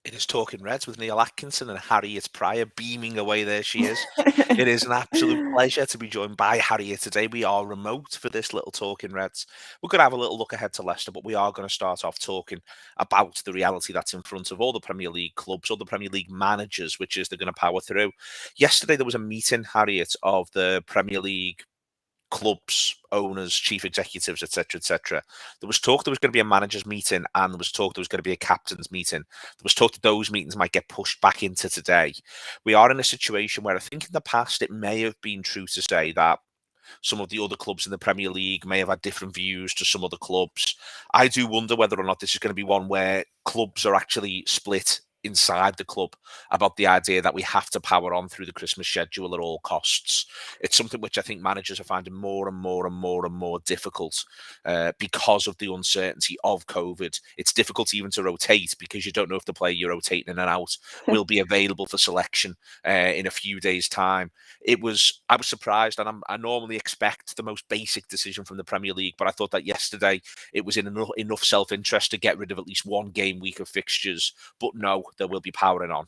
It is Talking Reds with Neil Atkinson and Harriet Prior beaming away. There she is. It is an absolute pleasure to be joined by Harriet today. We are remote for this little Talking Reds. We're going to have a little look ahead to Leicester, but we are going to start off talking about the reality that's in front of all the Premier League clubs, all the Premier League managers, which is they're going to power through. Yesterday, there was a meeting, Harriet, of the Premier League clubs, owners, chief executives, etc., etc. There was talk there was going to be a managers meeting, and there was talk there was going to be a captains meeting. There was talk that those meetings might get pushed back into today. We are in a situation where I think in the past it may have been true to say that some of the other clubs in the Premier League may have had different views to some other clubs. I do wonder whether or not this is going to be one where clubs are actually split inside the club about the idea that we have to power on through the Christmas schedule at all costs. It's something which I think managers are finding more and more and more and more difficult because of the uncertainty of COVID. It's difficult even to rotate because you don't know if the player you're rotating in and out will be available for selection in a few days' time. I was surprised, and I normally expect the most basic decision from the Premier League, but I thought that yesterday it was in enough self-interest to get rid of at least one game week of fixtures. But no, there will be powering on.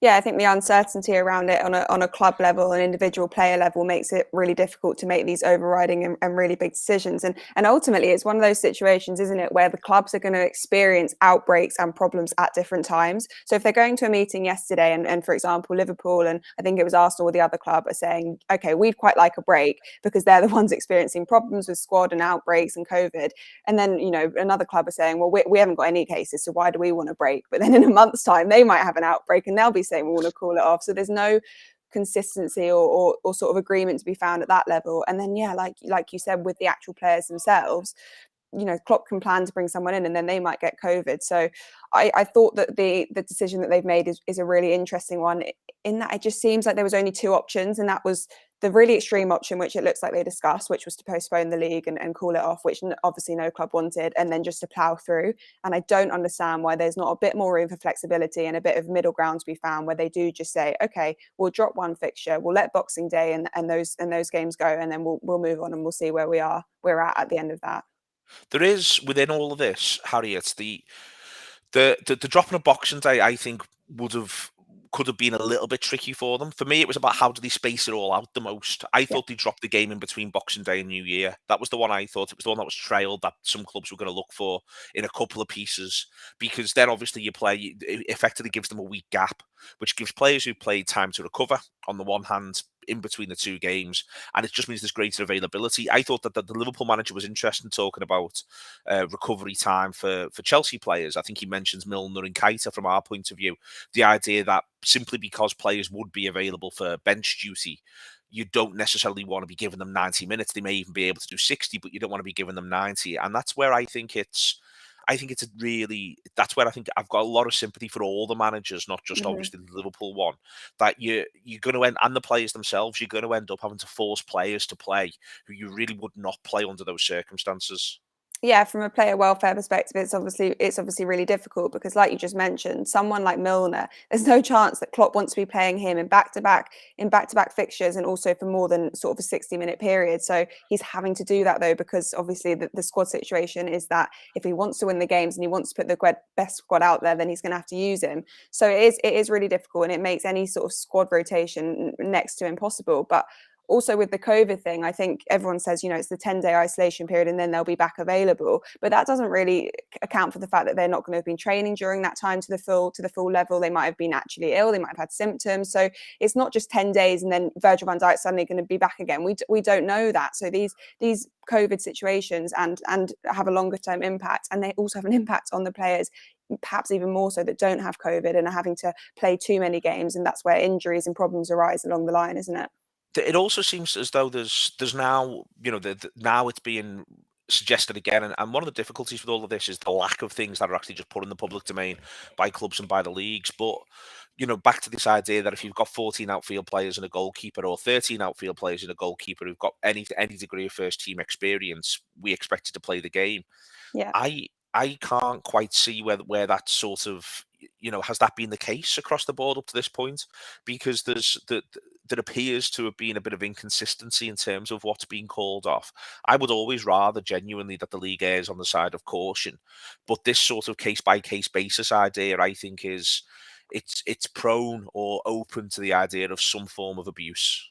Yeah, I think the uncertainty around it on a club level, an individual player level, makes it really difficult to make these overriding and really big decisions. And ultimately, it's one of those situations, isn't it, where the clubs are going to experience outbreaks and problems at different times. So if they're going to a meeting yesterday and for example, Liverpool and I think it was Arsenal or the other club are saying, okay, we'd quite like a break because they're the ones experiencing problems with squad and outbreaks and COVID. And then, another club are saying, well, we haven't got any cases, so why do we want a break? But then in a month's time, they might have an outbreak and they'll be saying we want to call it off. So there's no consistency or sort of agreement to be found at that level. And then like you said, with the actual players themselves, Klopp can plan to bring someone in and then they might get COVID. So I thought that the decision that they've made is a really interesting one, in that it just seems like there was only two options, and that was the really extreme option, which it looks like they discussed, which was to postpone the league and call it off, which obviously no club wanted, and then just to plough through. And I don't understand why there's not a bit more room for flexibility and a bit of middle ground to be found, where they do just say, okay, we'll drop one fixture, we'll let Boxing Day and those games go, and then we'll move on and we'll see where we're at the end of that. There is, within all of this, Harriet, the dropping of Boxing Day, I think, could have been a little bit tricky for them. For me, it was about how do they space it all out the most. I thought they dropped the game in between Boxing Day and New Year. That was the one I thought. It was the one that was trailed that some clubs were going to look for in a couple of pieces, because then obviously it effectively gives them a week gap, which gives players who played time to recover on the one hand in between the two games, and it just means there's greater availability. I thought that the Liverpool manager was interested in talking about recovery time for Chelsea players. I think he mentions Milner and Keita from our point of view. The idea that simply because players would be available for bench duty, you don't necessarily want to be giving them 90 minutes. They may even be able to do 60, but you don't want to be giving them 90. And that's where that's where I think I've got a lot of sympathy for all the managers, not just obviously the Liverpool one, that you're going to end, and the players themselves, you're going to end up having to force players to play who you really would not play under those circumstances. Yeah, from a player welfare perspective, it's obviously really difficult because, like you just mentioned, someone like Milner, there's no chance that Klopp wants to be playing him in back-to-back fixtures, and also for more than sort of a 60-minute period. So he's having to do that though, because obviously the squad situation is that if he wants to win the games and he wants to put the best squad out there, then he's going to have to use him. So it is really difficult, and it makes any sort of squad rotation next to impossible. But also with the COVID thing, I think everyone says, it's the 10-day isolation period and then they'll be back available. But that doesn't really account for the fact that they're not going to have been training during that time to the full level. They might have been actually ill. They might have had symptoms. So it's not just 10 days and then Virgil van Dijk's suddenly going to be back again. We don't know that. So these COVID situations and have a longer term impact, and they also have an impact on the players, perhaps even more so, that don't have COVID and are having to play too many games. And that's where injuries and problems arise along the line, isn't it? It also seems as though there's now, now it's being suggested again, and one of the difficulties with all of this is the lack of things that are actually just put in the public domain by clubs and by the leagues. But back to this idea that if you've got 14 outfield players and a goalkeeper, or 13 outfield players and a goalkeeper who've got any degree of first team experience, we expect you to play the game. Yeah. I can't quite see where that sort of, has that been the case across the board up to this point? Because there appears to have been a bit of inconsistency in terms of what's being called off. I would always rather genuinely that the league errs on the side of caution, but this sort of case by case basis idea, I think, is it's prone or open to the idea of some form of abuse.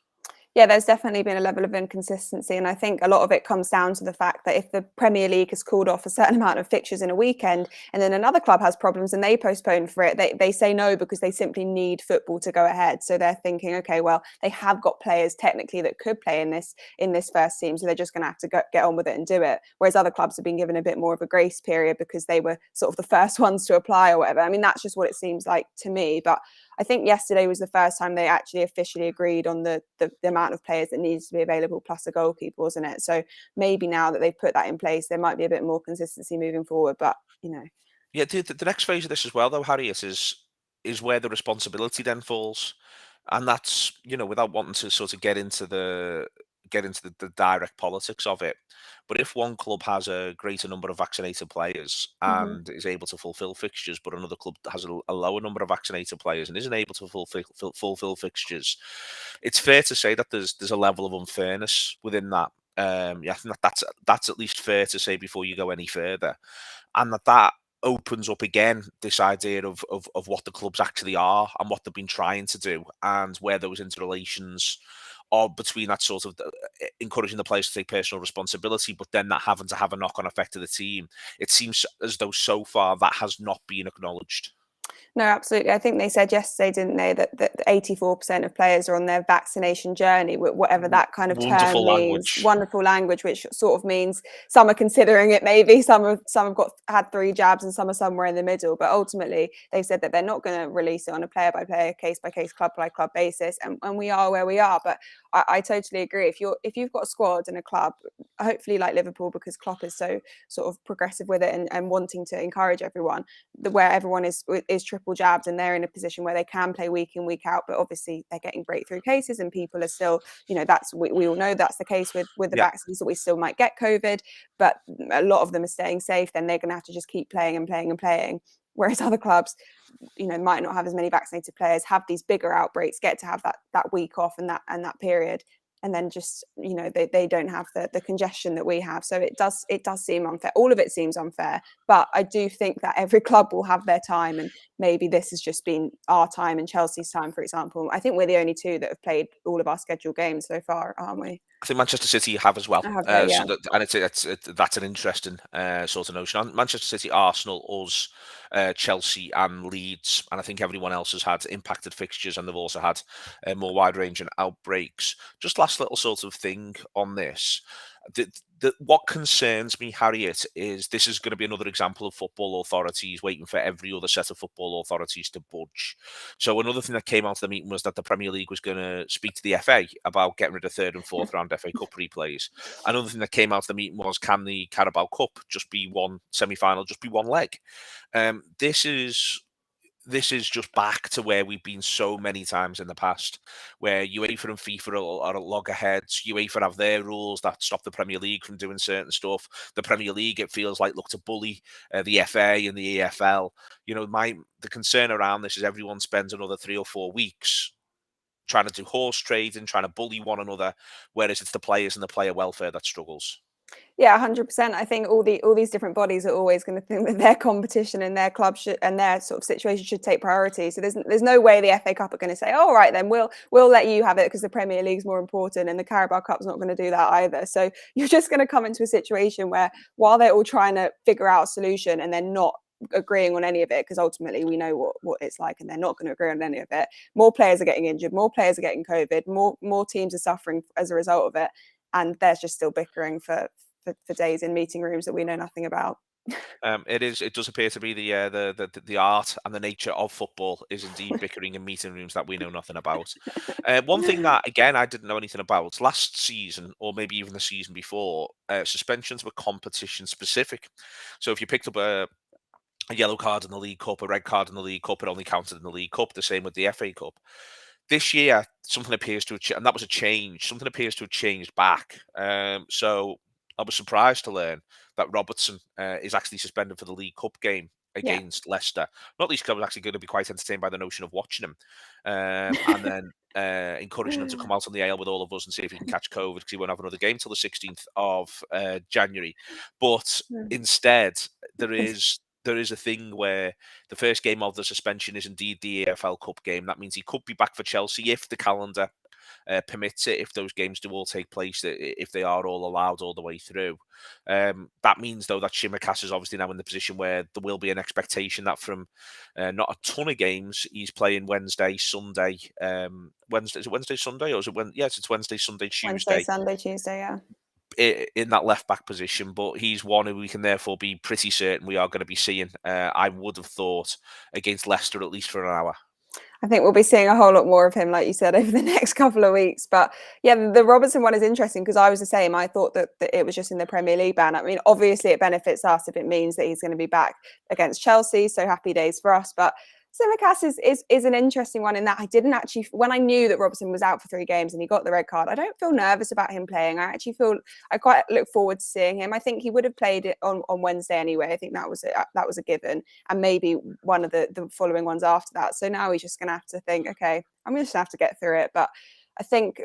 Yeah, there's definitely been a level of inconsistency, and I think a lot of it comes down to the fact that if the Premier League has called off a certain amount of fixtures in a weekend, and then another club has problems and they postpone for it, they say no because they simply need football to go ahead. So they're thinking, okay, well, they have got players technically that could play in this first team, so they're just going to have to get on with it and do it. Whereas other clubs have been given a bit more of a grace period because they were sort of the first ones to apply or whatever. I mean, that's just what it seems like to me. But I think yesterday was the first time they actually officially agreed on the amount of players that needs to be available plus a goalkeeper, wasn't it? So maybe now that they've put that in place, there might be a bit more consistency moving forward. But Yeah, the next phase of this as well, though, Harriet, is where the responsibility then falls, and that's, without wanting to sort of get into the direct politics of it. But if one club has a greater number of vaccinated players mhm. and is able to fulfil fixtures, but another club has a lower number of vaccinated players and isn't able to fulfill fixtures, it's fair to say that there's a level of unfairness within that. Yeah, I think that's at least fair to say before you go any further, and that opens up again this idea of what the clubs actually are and what they've been trying to do, and where those interrelations are between that sort of encouraging the players to take personal responsibility, but then that having to have a knock-on effect to the team. It seems as though so far that has not been acknowledged. No, absolutely. I think they said yesterday, didn't they, that 84% of players are on their vaccination journey, whatever that kind of term Wonderful means. language. Wonderful language, which sort of means some are considering it maybe, some have had 3 jabs and some are somewhere in the middle. But ultimately, they said that they're not going to release it on a player-by-player, case-by-case, club-by-club basis. And we are where we are. But I totally agree. If you've got a squad and a club, hopefully like Liverpool, because Klopp is so sort of progressive with it and wanting to encourage everyone, where everyone is triple jabbed and they're in a position where they can play week in week out, but obviously they're getting breakthrough cases and people are still, that's we all know that's the case with the Yeah. vaccines, that we still might get COVID, but a lot of them are staying safe. Then they're going to have to just keep playing and playing and playing, whereas other clubs might not have as many vaccinated players, have these bigger outbreaks, get to have that week off and that period, and then just they don't have the congestion that we have. So it does seem unfair. All of it seems unfair, but I do think that every club will have their time, and maybe this has just been our time and Chelsea's time, for example. I think we're the only two that have played all of our scheduled games so far, aren't we? I think Manchester City have as well. I have that, So yeah. and that's an interesting sort of notion. Manchester City, Arsenal, us, Chelsea, and Leeds, and I think everyone else has had impacted fixtures, and they've also had more wide-ranging outbreaks. Just last little sort of thing on this. What concerns me, Harriet, is this is going to be another example of football authorities waiting for every other set of football authorities to budge. So another thing that came out of the meeting was that the Premier League was going to speak to the FA about getting rid of third and fourth round FA Cup replays. Another thing that came out of the meeting was, can the Carabao Cup just be one semi-final, just be one leg? This is just back to where we've been so many times in the past, where UEFA and FIFA are at loggerheads. UEFA have their rules that stop the Premier League from doing certain stuff. The Premier League, it feels like, look to bully the FA and the EFL. The concern around this is everyone spends another 3 or 4 weeks trying to do horse trading, trying to bully one another, whereas it's the players and the player welfare that struggles. Yeah, 100%. I think all these different bodies are always going to think that their competition and their club and their sort of situation should take priority. So there's no way the FA Cup are going to say, "All right, then we'll let you have it because the Premier League's more important," and the Carabao Cup's not going to do that either. So you're just going to come into a situation where, while they're all trying to figure out a solution and they're not agreeing on any of it, because ultimately we know what it's like, and they're not going to agree on any of it. More players are getting injured, more players are getting COVID, more teams are suffering as a result of it, and there's just still bickering for days in meeting rooms that we know nothing about. It does appear to be the art and the nature of football is indeed bickering in meeting rooms that we know nothing about. One thing that, again, I didn't know anything about last season, or maybe even the season before, suspensions were competition specific. So if you picked up a yellow card in the League Cup, a red card in the League Cup, it only counted in the League Cup. The same with the FA Cup. This year, something appears to have and that was a change. Something appears to have changed back. So I was surprised to learn that Robertson is actually suspended for the League Cup game Yeah. against Leicester. Not least because I was actually going to be quite entertained by the notion of watching him, and then encouraging him to come out on the ale with all of us and see if he can catch COVID, because he won't have another game till the 16th of January. But instead, there is a thing where the first game of the suspension is indeed the EFL Cup game. That means he could be back for Chelsea if the calendar permits it, if those games do all take place, if they are all allowed all the way through. That means, though, that Shimaka's is obviously now in the position where there will be an expectation that from not a ton of games, he's playing Wednesday, Sunday. Wednesday, is it Wednesday, Sunday? Or is it Yes, it's Wednesday, Sunday, Wednesday, Tuesday Sunday, Tuesday, yeah. in that left back position, but he's one who we can therefore be pretty certain we are going to be seeing. I would have thought against Leicester at least for an hour. I think we'll be seeing a whole lot more of him, like you said, over the next couple of weeks. But yeah, the Robertson one is interesting because I was the same. I thought that it was just in the Premier League ban. I mean, obviously it benefits us if it means that he's going to be back against Chelsea. So happy days for us. But Tsimikas is an interesting one in that I didn't actually, when I knew that Robertson was out for 3 games and he got the red card, I don't feel nervous about him playing. I actually feel I quite look forward to seeing him. I think he would have played it on Wednesday anyway. I think that was a given, and maybe one of the following ones after that. So now he's just going to have to think, okay, I'm just going to have to get through it. But I think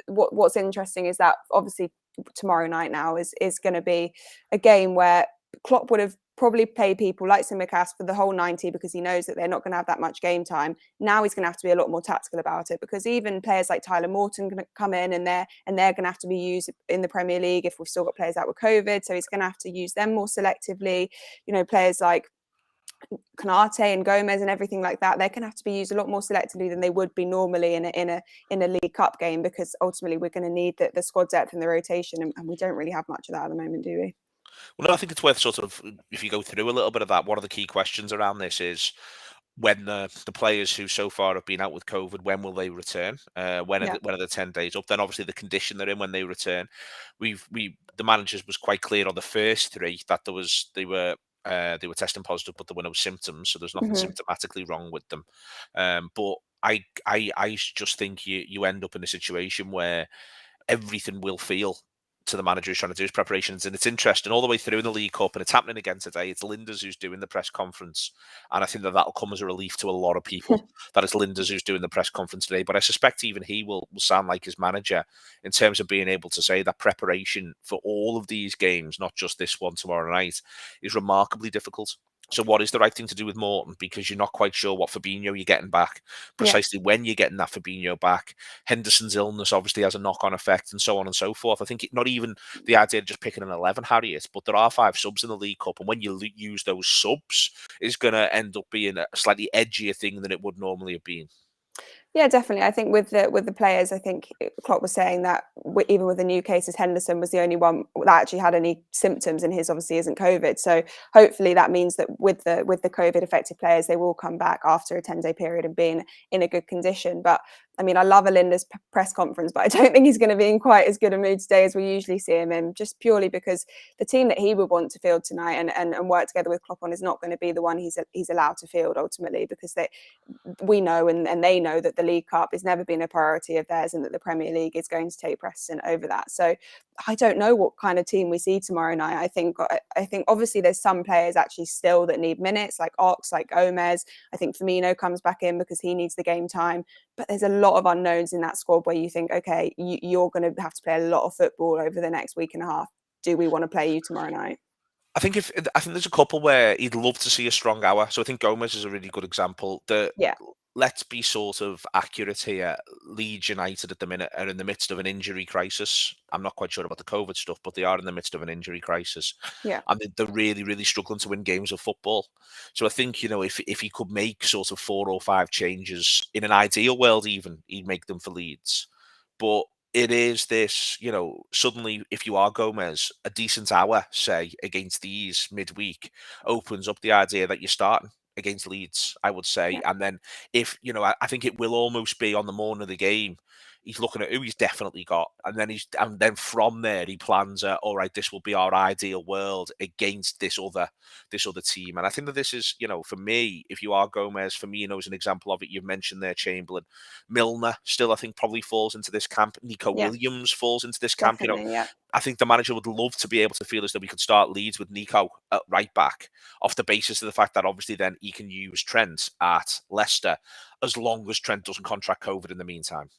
what's interesting is that obviously tomorrow night now is going to be a game where Klopp would have probably play people like Tsimikas for the whole 90 because he knows that they're not going to have that much game time. Now he's going to have to be a lot more tactical about it, because even players like Tyler Morton going to come in and they're going to have to be used in the Premier League if we've still got players out with COVID. So he's going to have to use them more selectively. You know, players like Konate and Gomez and everything like that, they're going to have to be used a lot more selectively than they would be normally in a League Cup game, because ultimately we're going to need the squad depth and the rotation, and we don't really have much of that at the moment, do we? Well, no, I think it's worth sort of, if you go through a little bit of that, one of the key questions around this is when the players who so far have been out with COVID, when will they return? When are the 10 days up? Then obviously the condition they're in when they return. The managers was quite clear on the first 3 that they were testing positive, but there were no symptoms, so there's nothing symptomatically wrong with them. But I just think you end up in a situation where everything will feel to the manager who's trying to do his preparations. And it's interesting all the way through in the League Cup, and it's happening again today. It's Linders who's doing the press conference. And I think that'll come as a relief to a lot of people that it's Linders who's doing the press conference today. But I suspect even he will sound like his manager in terms of being able to say that preparation for all of these games, not just this one tomorrow night, is remarkably difficult. So what is the right thing to do with Morton? Because you're not quite sure what Fabinho you're getting back, precisely when you're getting that Fabinho back. Henderson's illness obviously has a knock-on effect, and so on and so forth. I think not even the idea of just picking an 11, Harriet, but there are 5 subs in the League Cup, and when you use those subs, is going to end up being a slightly edgier thing than it would normally have been. Yeah, definitely. I think with the players, I think Klopp was saying that even with the new cases, Henderson was the only one that actually had any symptoms, and his obviously isn't COVID. So hopefully that means that with the COVID affected players, they will come back after a 10-day period and be in a good condition. But I mean, I love Alinda's press conference, but I don't think he's going to be in quite as good a mood today as we usually see him in, just purely because the team that he would want to field tonight and work together with Klopp on is not going to be the one he's allowed to field ultimately, because we know and they know that the League Cup has never been a priority of theirs, and that the Premier League is going to take precedent over that. So I don't know what kind of team we see tomorrow night. I think obviously there's some players actually still that need minutes, like Ox, like Gomez. I think Firmino comes back in because he needs the game time. But there's a lot of unknowns in that squad where you think, okay, you're going to have to play a lot of football over the next week and a half. Do we want to play you tomorrow night? I think there's a couple where he'd love to see a strong hour. So I think Gomez is a really good example. Let's be sort of accurate here. Leeds United at the minute are in the midst of an injury crisis. I'm not quite sure about the COVID stuff, but they are in the midst of an injury crisis. Yeah. And they're really, really struggling to win games of football. So I think, if he could make sort of 4 or 5 changes in an ideal world, even he'd make them for Leeds. But it is this, suddenly if you are Gomez, a decent hour, say, against these midweek opens up the idea that you're starting against Leeds, I would say. And then if, I think it will almost be on the morning of the game, He's looking at who he's definitely got, and then from there he plans, all right, this will be our ideal world against this other team. And I think that this is, for me, if you are Gomez, Firmino is an example of it. You've mentioned there Chamberlain, Milner still I think probably falls into this camp. Nico Yeah, Williams falls into this camp. definitely. Yeah. I think the manager would love to be able to feel as though we could start Leeds with Nico at right back, off the basis of the fact that obviously then he can use Trent at Leicester, as long as Trent doesn't contract COVID in the meantime.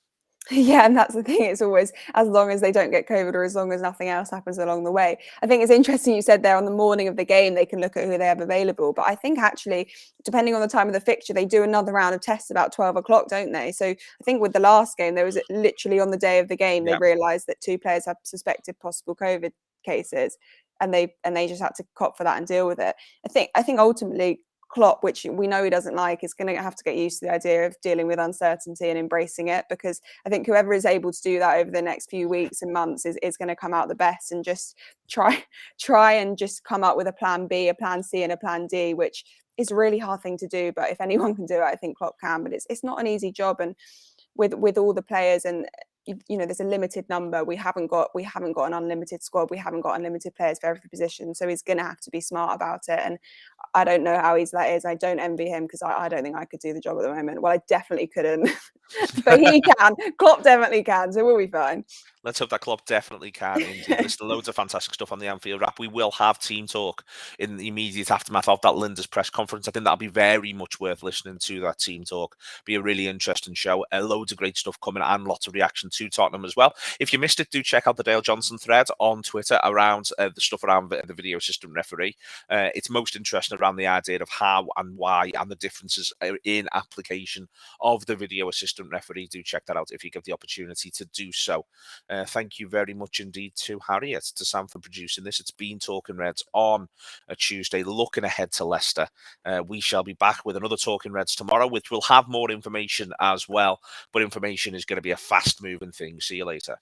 Yeah, and that's the thing. It's always as long as they don't get COVID or as long as nothing else happens along the way. I think it's interesting you said there on the morning of the game, they can look at who they have available. But I think actually, depending on the time of the fixture, they do another round of tests about 12 o'clock, don't they? So I think with the last game, there was literally on the day of the game, they Yeah. realised that 2 players had suspected possible COVID cases. And they just had to cop for that and deal with it. I think ultimately Klopp, which we know he doesn't like, is going to have to get used to the idea of dealing with uncertainty and embracing it, because I think whoever is able to do that over the next few weeks and months is going to come out the best, and just try and just come up with a plan B, a plan C, and a plan D, which is a really hard thing to do. But if anyone can do it, I think Klopp can. But it's not an easy job, and with all the players, and there's a limited number. We haven't got an unlimited squad. We haven't got unlimited players for every position. So he's going to have to be smart about it. And I don't know how easy that is. I don't envy him, because I don't think I could do the job at the moment. Well, I definitely couldn't, but he can. Klopp definitely can. So we'll be fine. Let's hope that Klopp definitely can. Indeed. There's loads of fantastic stuff on the Anfield Wrap. We will have team talk in the immediate aftermath of that Linda's press conference. I think that'll be very much worth listening to, that team talk. Be a really interesting show. Loads of great stuff coming, and lots of reaction to Tottenham as well. If you missed it, do check out the Dale Johnson thread on Twitter around the stuff around the video assistant referee. It's most interesting around the idea of how and why and the differences in application of the video assistant referee. Do check that out if you get the opportunity to do so. Thank you very much indeed to Harriet, to Sam for producing this. It's been Talking Reds on a Tuesday, looking ahead to Leicester. We shall be back with another Talking Reds tomorrow, which will have more information as well. But information is going to be a fast-moving thing. See you later.